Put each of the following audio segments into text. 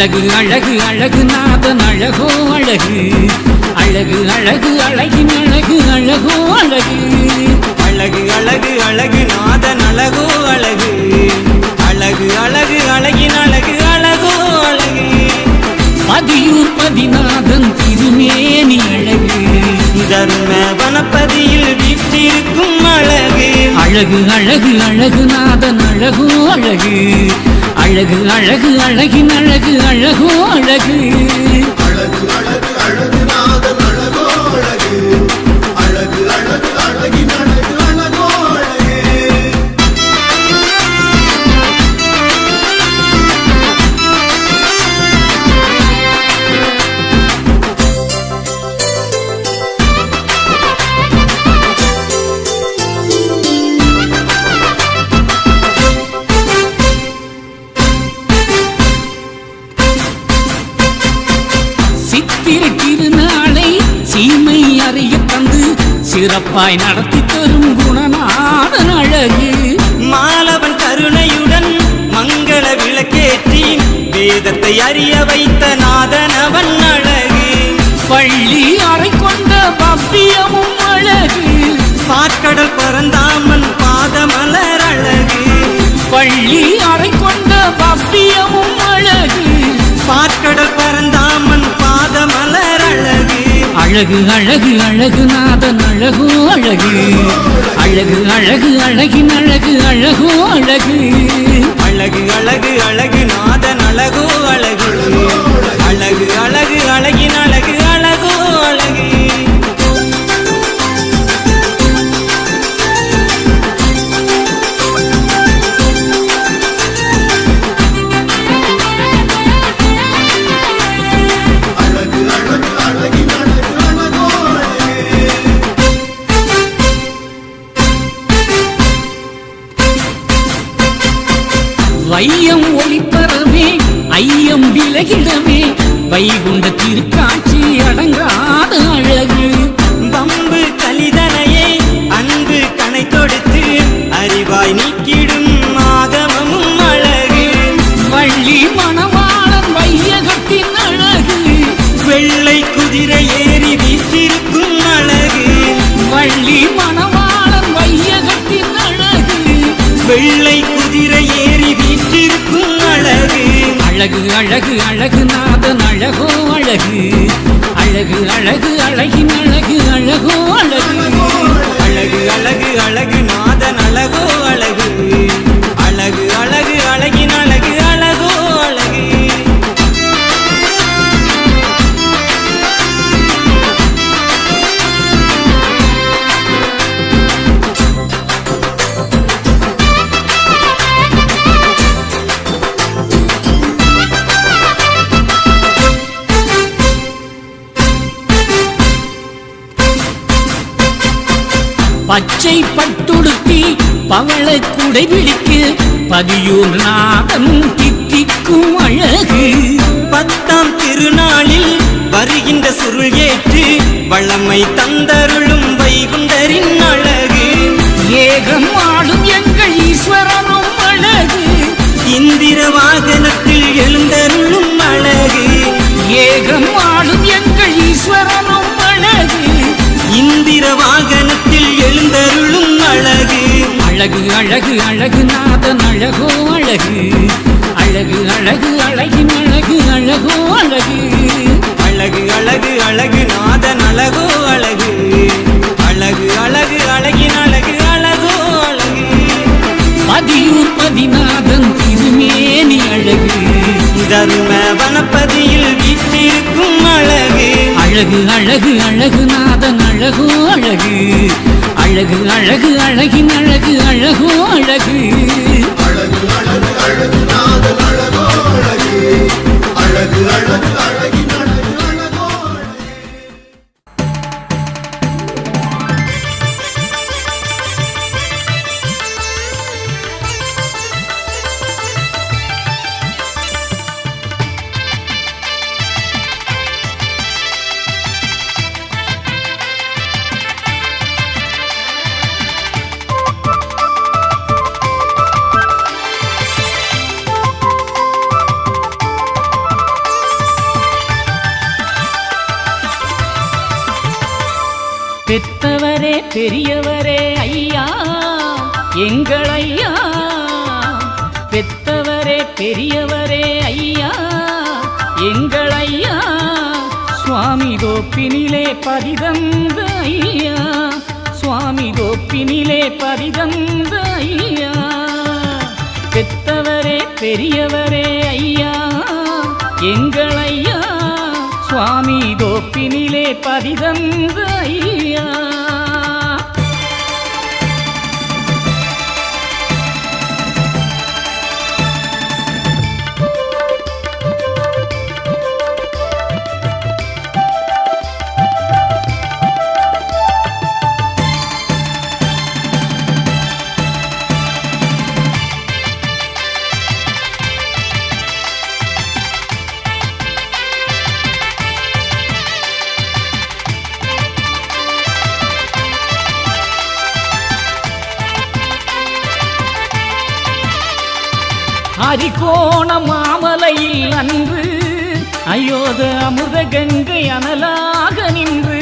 அழகு அழகு அழகு நாதன் அழகோ அழகு, அழகு அழகு அழகின் அழகு அழகோ அழகு, அழகு அழகு அழகு நாதன் அழகோ அழகு, அழகு அழகு அழகின் அழகு அழகோ அழகு. பதியூர் பதிநாதன் திருமேனி அழகு, தர்ம வனப்பதியில் வீற்றிருக்கும் அழகு. அழகு அழகு அழகு நாதன் அழகோ அழகு, அழகு அழகு அழகின் அழகு அழகோ அழகு, அழகு அழகு அழகு நாதன் அழகோ அழகு, அழகு அழகு அழகின் அழகு அழகோ அழகு. திருநாளை சீமை அறிய தந்து சிறப்பாய் நடத்தி தரும் குணநாதன் அழகு, மாலவன் கருணையுடன் மங்கள விளக்கேற்றி வேதத்தை அறிய வைத்த நாதனவன் அழகு. பள்ளி அறை கொண்ட பவ்யமும் அழகு, பாற்கடல் பரந்தாமன் பாதமலர் அழகு. பள்ளி அறை கொண்ட பவ்யமும் அழகு, பாற்கடல் பரந்தாமன் பாதமலர் அழகு. அழகு அழகு அழகு நாதன் அழகோ அழகு, அழகு அழகு அழகின் அழகு அழகோ அழகு, அழகு அழகு அழகு நாதன் அழகோ அழகு, அழகு அழகு அழகின் அழகு அழகோ அழகு. வையம் ஒளிப்பரவே ஐயம் விலகிடவே வைகுண்ட திருக்காட்சி அடங்காத அழகு, வம்பு கலிதனையே அன்பு கணை தொடுத்து அறிவாய் நீக்கிடும் ஆகமமும் அழகு. வள்ளி மணவாளன் வையகத்தின் அழகு, வெள்ளை குதிரை ஏறி வீற்றிருக்கும் அழகு. வள்ளி மணவாளன் வையகத்தின் அழகு, வெள்ளை குதிரை ஏறி வீற்றிருக்கும் அழகு. அழகு அழகு அழகு நாதன் அழகோ அழகு, அழகு அழகு அழகின் அழகு அழகோ அழகு, அழகு அழகு அழகு நாதன் அழகோ அழகு, அழகு அழகு அழகின் அழகு அழகோ அழகு. பச்சை பட்டுடுத்தி பவள குடை பிடிக்கு பதியூர் நாதன் தித்திக்கும் அழகு, பத்தாம் திருநாளில் வருகின்ற சுருள் ஏற்று வளமை தந்தருளும் வைகுண்டரின் அழகு. ஏகம் ஆளும் எங்கள் ஈஸ்வரனும் அழகு, இந்திர வாகனத்தில் எழுந்தருளும் அழகு. ஏகம் ஆளும் எங்கள் ஈஸ்வரனும் அழகு, இந்திர வாகனத்தில் எழுந்தருளும் அழகு. அழகு அழகு அழகு நாதன் அழகோ அழகு, அழகு அழகு அழகின் அழகு அழகோ அழகு, அழகு அழகு அழகு நாதன் அழகோ அழகு, அழகு அழகு அழகின் அழகு அழகோ அழகு. பதியூர் பதிநாதன் திருமேனி அழகு, தர்ம வனப்பதியில் வீற்றிருக்கும் அழகு. அழகு அழகு அழகு நாதன் அழகோ அழகு, அழகு அழகு அழகின் அழகு அழகோ அழகு, அழகு அழகு அழகு நாதன் அழகோ அழகு, அழகு அழகு அழகின் அழகு அழகோ அழகு. பெரியவரே ஐயா எங்கள் ஐயா, பெத்தவரே பெரியவரே ஐயா எங்கள் ஐயா, சுவாமி தோப்பினிலே பதிதந்த ஐயா, சுவாமி தோப்பினிலே பதிதந்த ஐயா, பெத்தவரே பெரியவரே ஐயா எங்கள் ஐயா, சுவாமி தோப்பினிலே பதிதந்த ஐயா. அரிகோண மாமலையில் அன்று அயோத அமுத கங்கை அனலாக நின்று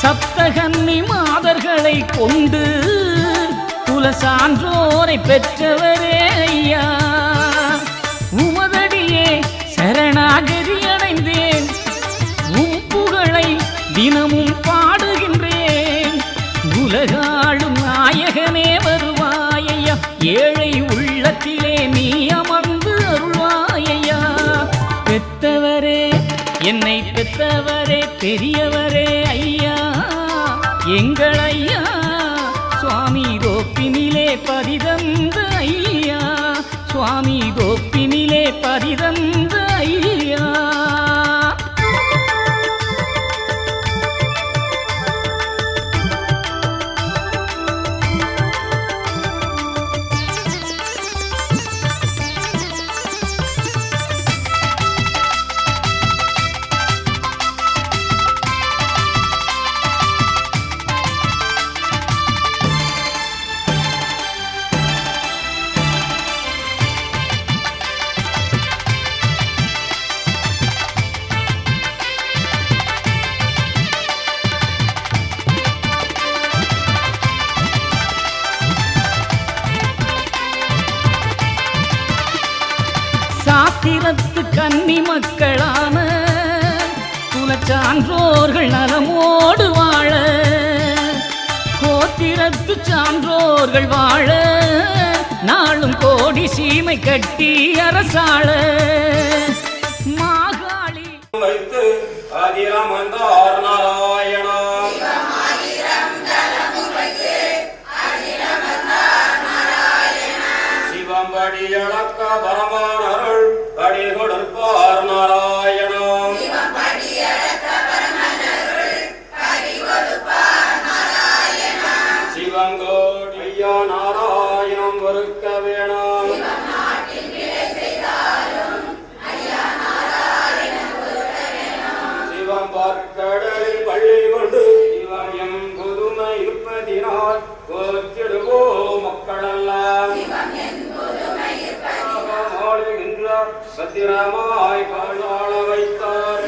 சப்தகன்னி மாதர்களை கொண்டு குலசான்றோரை பெற்றவரே ஐயா, உமதடியே சரணாகதி அடைந்தேன், உம் புகழை தினமும் பாடுகின்றேன், உலகாளும் நாயகனே வருவாயையா, ஏழை உள்ளத்திலே நீ அமர்ந்து அருள்வாயையா, பெத்தவரே என்னை பெத்தவரே பெரியவரே ஐயா எங்கள் ஐயா, சுவாமி தோப்பினிலே பதிதந்த ஐயா, சுவாமி தோப்பினிலே பதிதந்த ஐயா. சாத்திரத்து கன்னி மக்களான குலச்சான்றோர்கள் நலமோடு வாழ, கோத்திரத்து சான்றோர்கள் வாழ, நாளும் கோடி சீமை கட்டி அரசாள, மாகாளி வைத்து அதிரம் வந்தார் நாராயணா, சிவம்படி அளக்க பரமானருள் படி கொடுப்பார் நாராயணா, சிவங்கோடி ஐயா நாராயணம் ஒருக்க வேணாம், சிவம் பார்க்கடலில் பள்ளி கொண்டு சிவம் புதுமை இருப்பதினால் கோச்சிடுவோ மக்களெல்லாம் பத்திரமாய் காணாள வைத்தார்,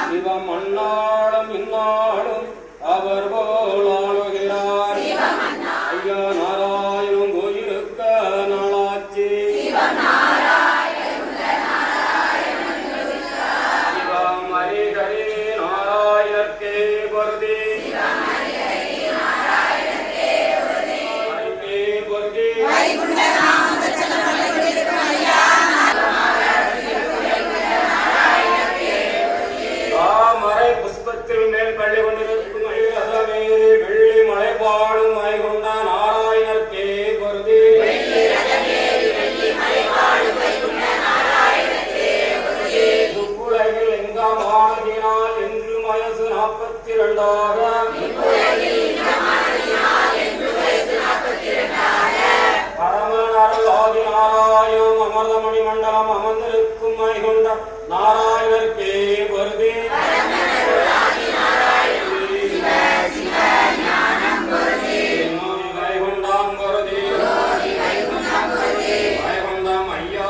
சிவம் அந்நாளும் இந்நாளும் அவர் போல் ஆளுகிறார், ஐயா நாராயணம் கோயிலுக்க நாளாச்சி, சிவம் ஹரிஹரி நாராயணர்க்கே பொருதி, தாமரை புஷ்பத்தில் மேல் பள்ளி கொண்டிருக்கும் வெள்ளி மலை பாடும் மை கொண்ட நாராயணர்க்கே பொருதி, உலகில் எங்காம் ஆனதினால் என்று வயசு 42ஆக பரமனருள் ஆதி நாராயணம் அமர்தமணி மண்டலம் அமர்ந்திருக்கும் மை கொண்ட நாராயணர்க்கே பொருதி, வைகுண்டம் பொருதி, வைகுண்டம் ஐயா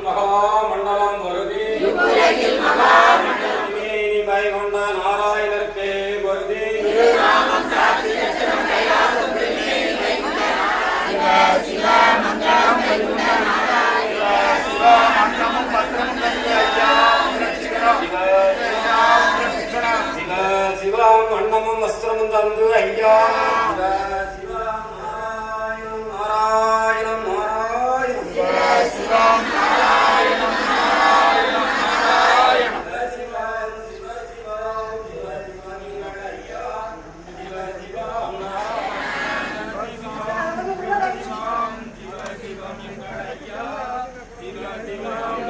மகா மண்டலம் பொருதி, வைகுண்ட நாராயண அன்னமும் வஸ்திரமும் தந்து ஐயா சிவா நாராயணம் நாராயணம் நாராயணம் சிவம் நாராயணம் நாராயணம் நாராயணம் சிவம் சிவ சிவம் சிவ சிவம் ஐயா சிவ சிவம் நாராயணம் சிவம் சிவ சிவம் ஐயா சிவ சிவம்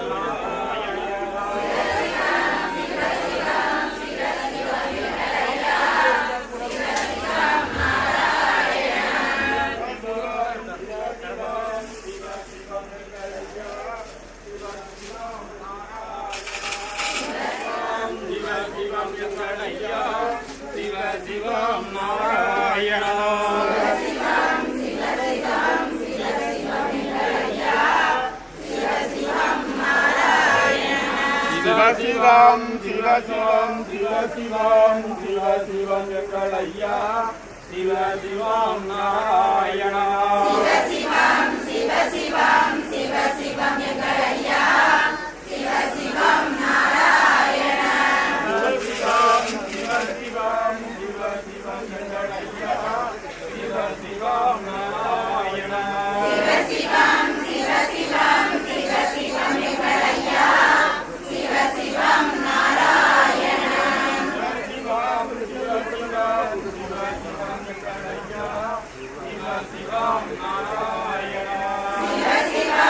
சிவம் நாராயண சிவம் சிவம் சிவ சிவம் எங்களையா சிவ சிவம் நாராயண சிவசிவம் சிவசிவம் சிவசிவம் எங்களையா சிவசிவம் நாராயண சிவசிவம் சிவசிவம் சிவசிவம் எங்களையா சிவசிவம் நாராயண சிவசிவம் சிவசிவம் சிவசிவம் எங்களையா சிவசிவம் நாராயண சிவசிவம் சிவசிவம் சிவசிவம் எங்களையா சிவசிவம் நாராயண சிவசிவம்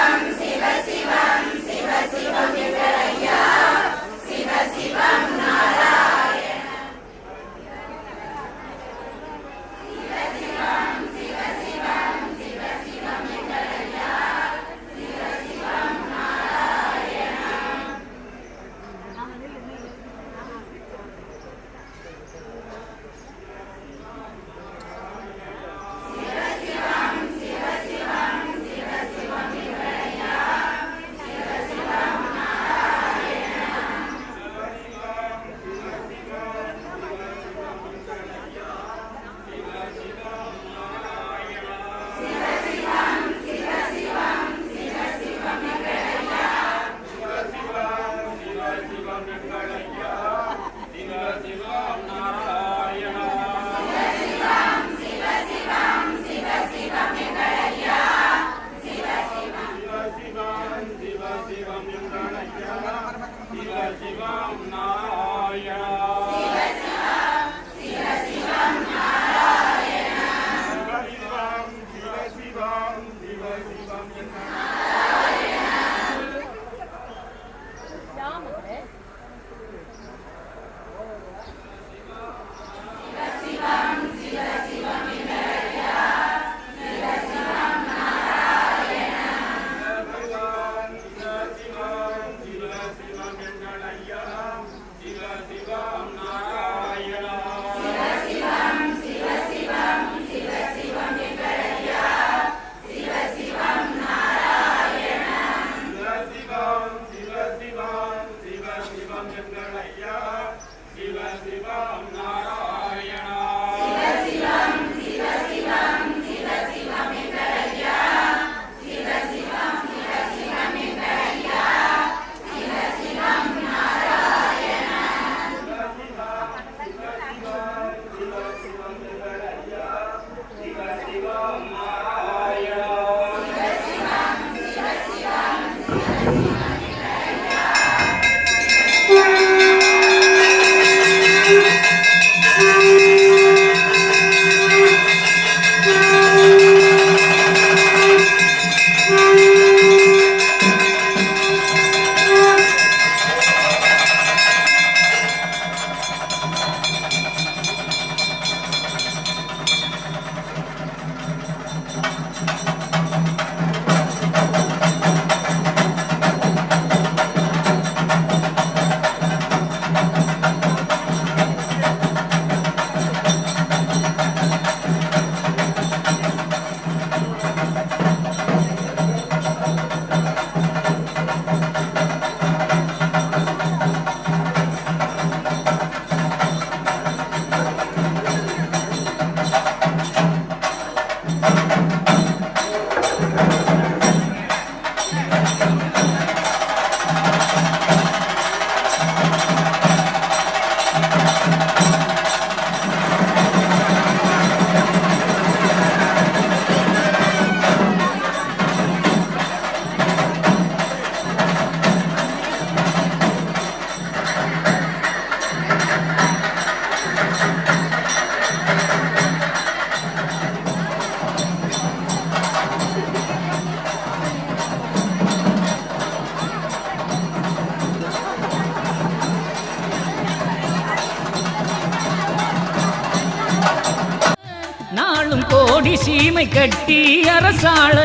கோடி சீமை கட்டி அரசாள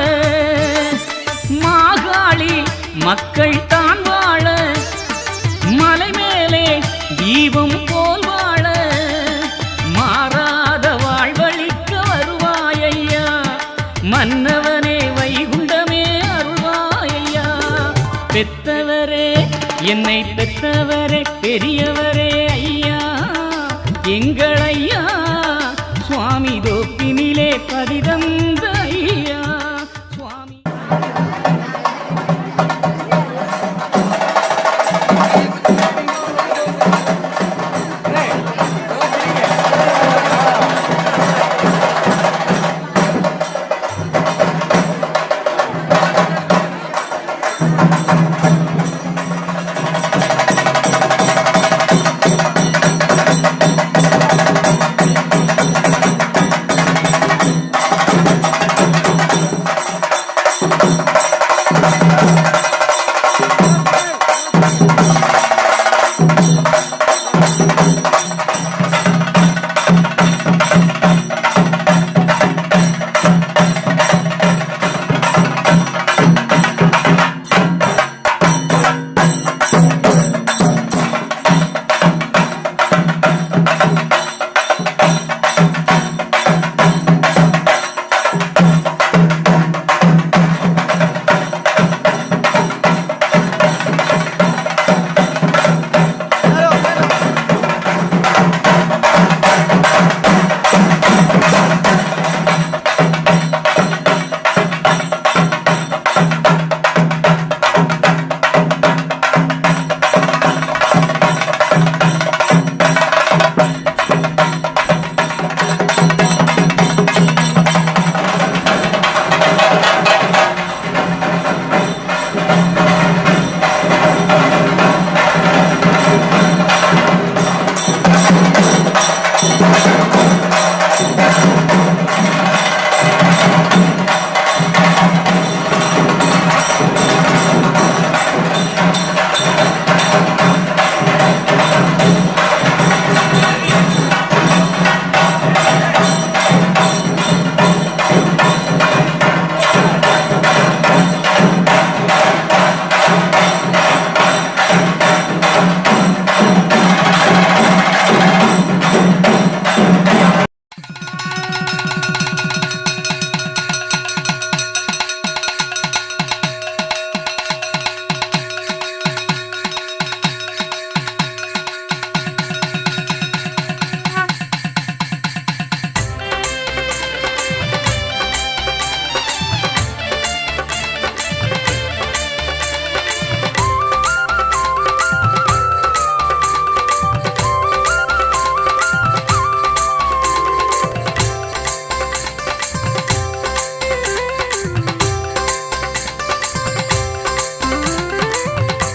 மாகாளி மக்கள் தான் வாழ மலை மேலே தீபம் போல் வாழ மாறாத வாழ்வழிக்க வருவாயையா மன்னவனே வைகுண்டமே அருள்வாயையா பெத்தவரே என்னை பெத்தவரே பெரியவரே ஐயா எங்கள் ஐயா சுவாமி தோப்பினிலே பதிதந்த ஐயா சுவாமி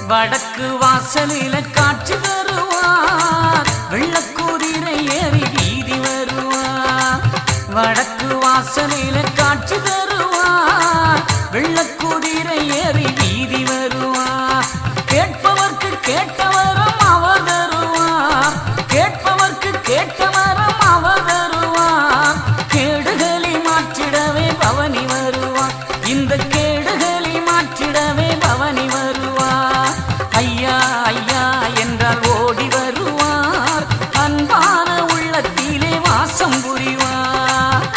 வடக்கு வாசலில காட்சி தருவார் வெள்ளக்குதிரை ஏறி வீதி வருவார் வடக்கு வாசலில காட்சி தருவார் வெள்ளக்குதிரை ஏறி வீதி வருவார் கேட்பவர்க்கு கேட்டவரம் அவர் தருவார் கேட்பவர்க்கு கேட்டவரம் அவர் தருவார் கேடுகளை மாற்றிடவே பவனி வருவார் இந்த கேடுகளை மாற்றிடவே பவனி வருவார் ஐயா ஐயா என்றால் ஓடி வருவார் அன்பான உள்ளத்திலே வாசம் புரிவார்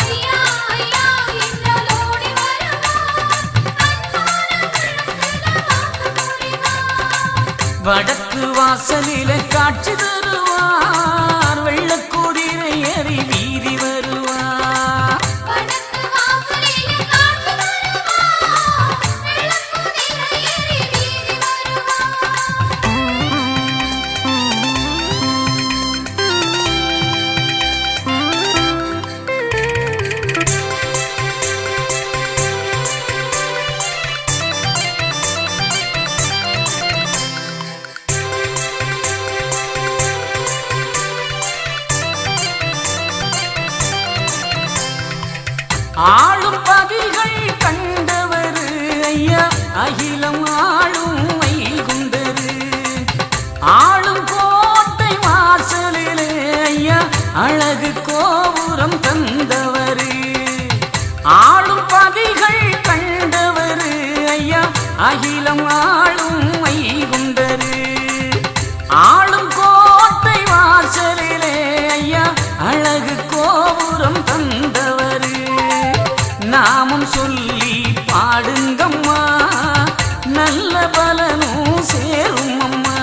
வடக்கு வாசலில காட்சி தருவார் வெள்ளக்குதிரை ஏறி வீதி வருவார் ஆளும் பதிகள் கண்டவர் ஐயா அகிலம் ஆளும் வைகுண்டரு ஆளும் கோட்டை வாசலிலே ஐயா அழகு கோபுரம் தந்தவர் அகிலம் ஆளும் வைகுண்டரு ஆளும் கோட்டை வாசலிலே ஐயா அழகு கோபுரம் தந்தவரு நாமும் சொல்லி பாடுங்கம்மா நல்ல பலனும் சேரும் அம்மா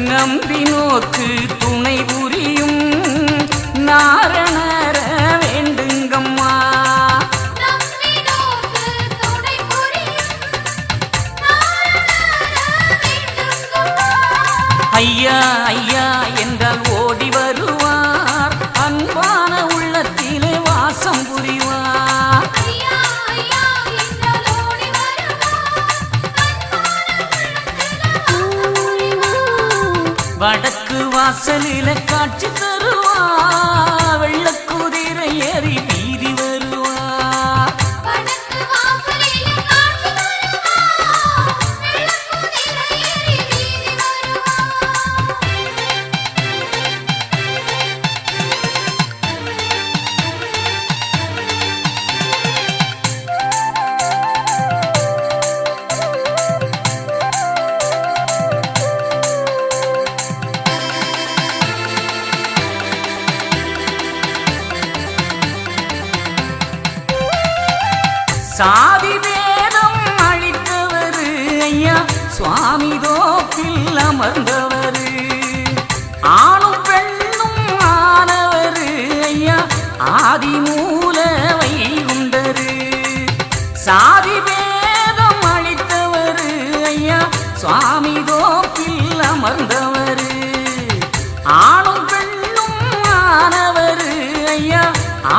நம்பினோர்க்கு துணை புரியும் நாரணர வேண்டுங்கம்மா ஐயா ஐயா என்றால் ஓடி வருவார் அன்பான உள்ளத்திலே வாசம் புரிவார் வடக்கு வாசலில காட்சி தருவார் வெள்ளக்குதிரை ஏறி வீதி வருவார் சாதி வேதம் அளித்தவரு ஐயா சுவாமி தோப்பில் அமர்ந்தவரு ஆணும் பெண்ணும் ஆனவரு ஐயா ஆதி மூல வைகுண்டரு சாதி வேதம் அளித்தவரு ஐயா சுவாமி தோப்பில் அமர்ந்தவரு ஆணும் பெண்ணும் ஆனவரு ஐயா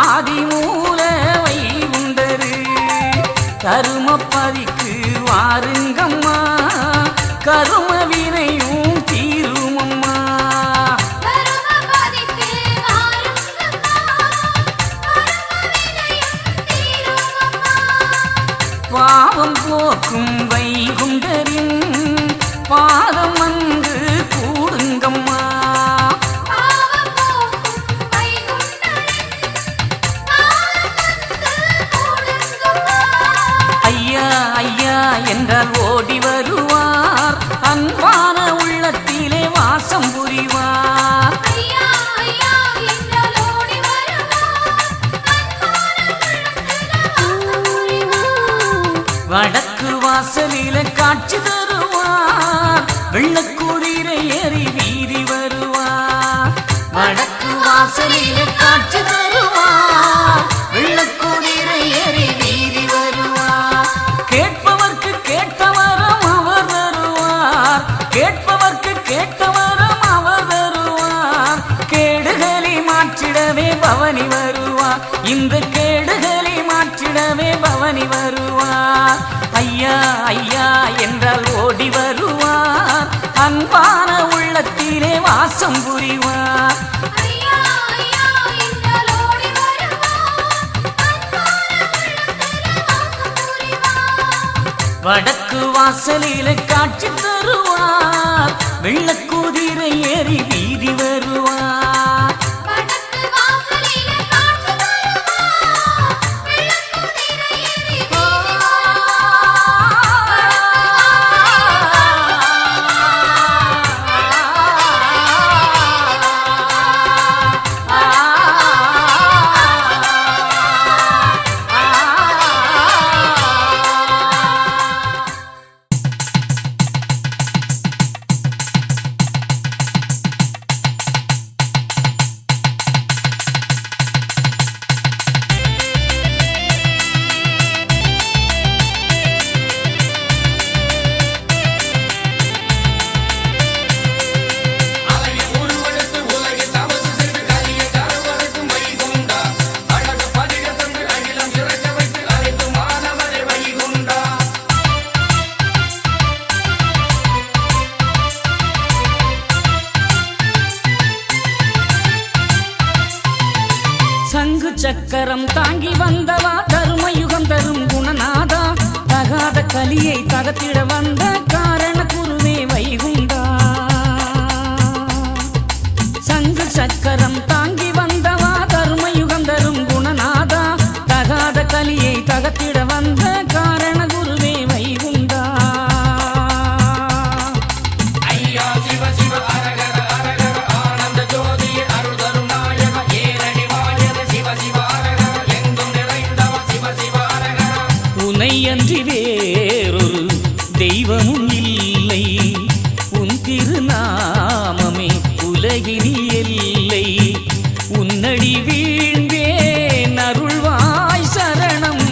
ஆதி மூல வைகுண்டரு கருமப்பதிக்கு வாருங்கம்மா கரும வினையும் தீருமம்மா பாவம் போக்கும் வைகுண்டரின் பாதம் வந்து கூடுங்கம்மா என்றால் ஓடி வருவார் அன்பான உள்ளத்திலே வாசம் புரிவார் வடக்கு வாசலில காட்சி தருவார் வெள்ளக்குதிரை ஏறி வீதி வருவார் வடக்கு வாசலில காட்சி தருவார் வெள்ளக்குதிரை ஏறி வீதி வருவார் கேட்பவர்க்கு கேட்டவரம் அவர் தருவார் கேட்பவர்க்கு கேட்டவரம் அவர் தருவார் கேடுகளை மாற்றிடவே பவனி வருவார் இந்த கேடுகளை மாற்றிடவே பவனி வருவார் ஐயா ஐயா என்றால் ஓடி வருவார் அன்பான உள்ளத்திலே வாசம் புரிவார் வடக்கு வாசலில காட்சி தருவார் வெள்ளக்குதிரை ஏறி வீதி வருவார் சங்கு சக்கரம் தாங்கி வந்தவா தருமயுகம் தரும் குணநாதா தகாத கலியை தகத்திட வந்த காரண குருவே வைகுண்டா சங்கு சக்கரம் தாங்கி வேறொரு தெய்வமும் இல்லை, உன் திருநாமமே உலகினில் எல்லை. உன்னடி வீழ்ந்தேன் அருள்வாய் சரணம்.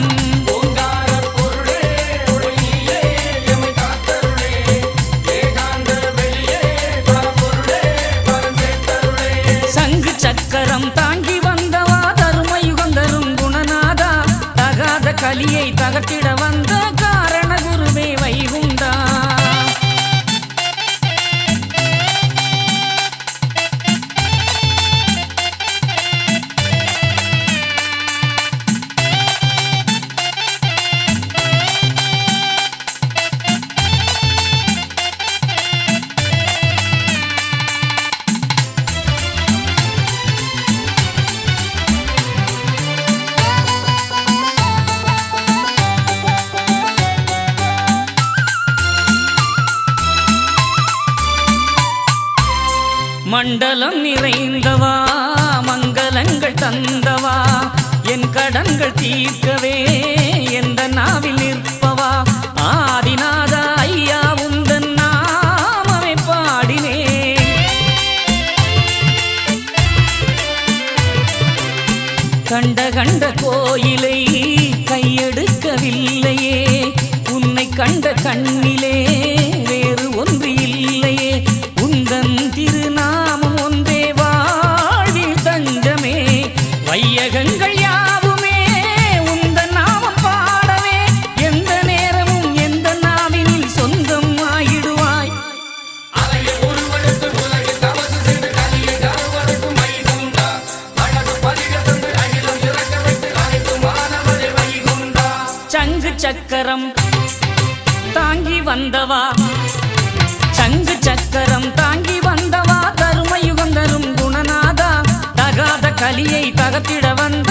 சங்கு சக்கரம் தாங்கி வந்தவா தருமயுகம் தரும் குணநாதா, தகாத கலியை தகர்த்திட வந்த காரண குருவே வைகுண்டா. மண்டலம் நிறைந்தவா மங்களங்கள் தந்தவா, என் கடன்கள் தீர்க்கவே எந்த நாவில் நிற்பவா. ஆதிநாத ஐயா உந்தன் நாமமே பாடினேன். கண்ட கண்ட கோயிலை கையெடுக்கவில்லையே, உன்னை கண்ட கண்ணிலே வேறு ஒன்று இல்லையே. உந்தன் திருநாமம் ஒன்றே வாழ்வில் தஞ்சமே, வையகங்கள் யாவுமே உந்தன் நாமம் பாடவே. எந்த நேரமும் எந்த நாவினில் சொந்தம் ஆயிடுவாய். சங்கு சக்கரம் தாங்கி வந்தவா, சங்கு சக்கரம் தாங்கி வந்தவா தருமயுகம் தரும் குணநாதா, தகாத கலியை தகர்த்திட வந்த